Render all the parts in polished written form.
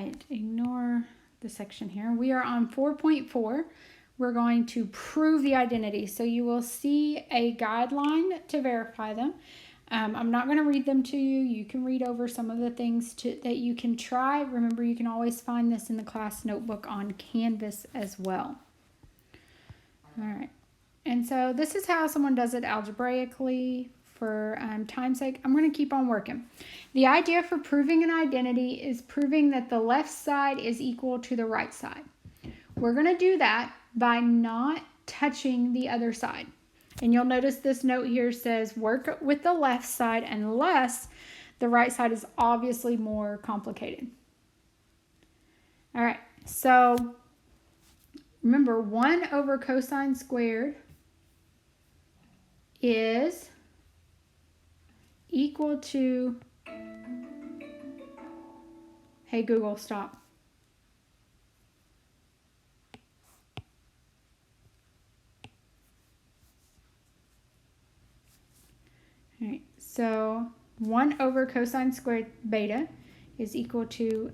right, ignore the section here. We are on 4.4. We're going to prove the identity. So you will see a guideline to verify them. I'm not going to read them to you. You can read over some of the things that you can try. Remember, you can always find this in the class notebook on Canvas as well. All right. And so this is how someone does it algebraically. For time's sake, I'm going to keep on working. The idea for proving an identity is proving that the left side is equal to the right side. We're going to do that by not touching the other side. And you'll notice this note here says work with the left side unless the right side is obviously more complicated. All right, so remember 1 over cosine squared is equal to, hey Google, stop. All right, so 1 over cosine squared beta is equal to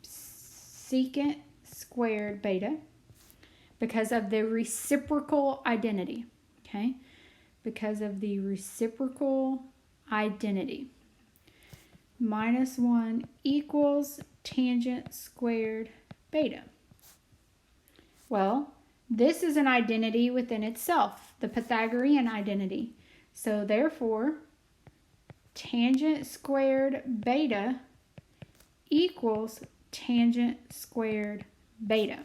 secant squared beta because of the reciprocal identity, okay? Because of the reciprocal identity. Minus 1 equals tangent squared beta. Well, this is an identity within itself, the Pythagorean identity. So therefore, tangent squared beta equals tangent squared beta.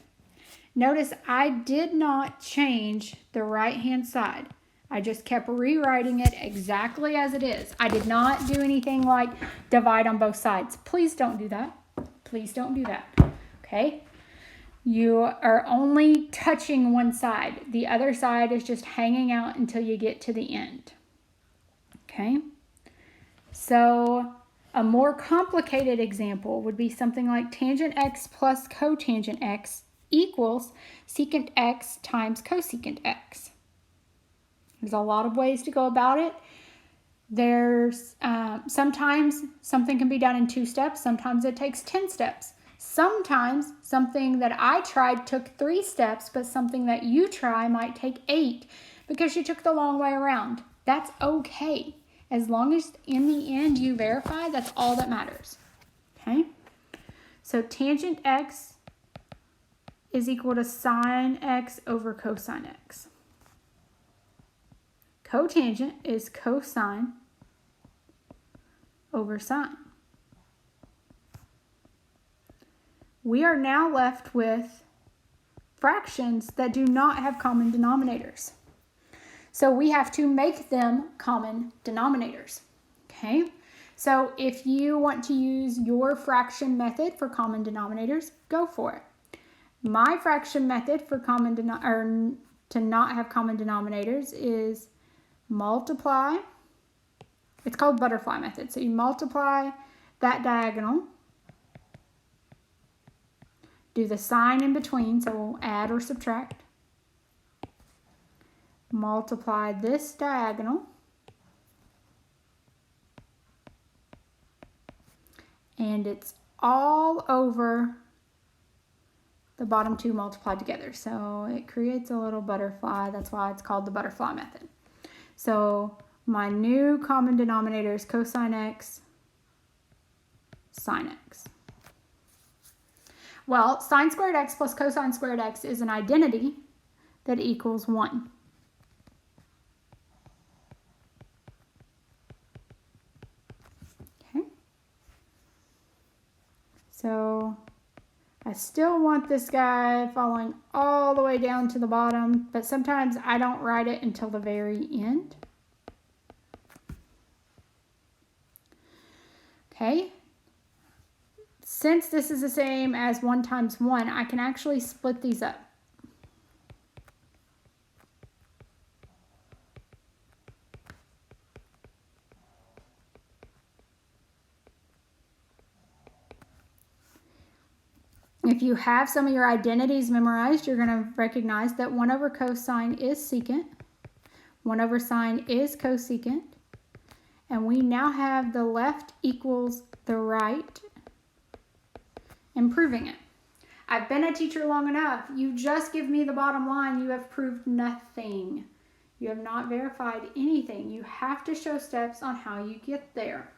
Notice I did not change the right-hand side. I just kept rewriting it exactly as it is. I did not do anything like divide on both sides. Please don't do that. Please don't do that. Okay? You are only touching one side. The other side is just hanging out until you get to the end. Okay? So a more complicated example would be something like tangent x plus cotangent x equals secant x times cosecant x. There's a lot of ways to go about it. There's sometimes something can be done in 2 steps. Sometimes it takes 10 steps. Sometimes something that I tried took 3 steps, but something that you try might take 8 because you took the long way around. That's okay. As long as in the end you verify, that's all that matters. Okay? So tangent x is equal to sine x over cosine x. Cotangent is cosine over sine. We are now left with fractions that do not have common denominators. So we have to make them common denominators. Okay? So if you want to use your fraction method for common denominators, go for it. My fraction method for to not have common denominators is multiply. It's called butterfly method. So you multiply that diagonal, do the sign in between, so we'll add or subtract. Multiply this diagonal, and it's all over the bottom 2 multiplied together. So it creates a little butterfly. That's why it's called the butterfly method. So my new common denominator is cosine x, sine x. Well, sine squared x plus cosine squared x is an identity that equals 1. Okay. So I still want this guy following all the way down to the bottom, but sometimes I don't write it until the very end. Okay. Since this is the same as 1 times 1, I can actually split these up. If you have some of your identities memorized, you're going to recognize that 1 over cosine is secant, 1 over sine is cosecant, And we now have the left equals the right and proving it. I've been a teacher long enough. You just give me the bottom line. You have proved nothing. You have not verified anything. You have to show steps on how you get there.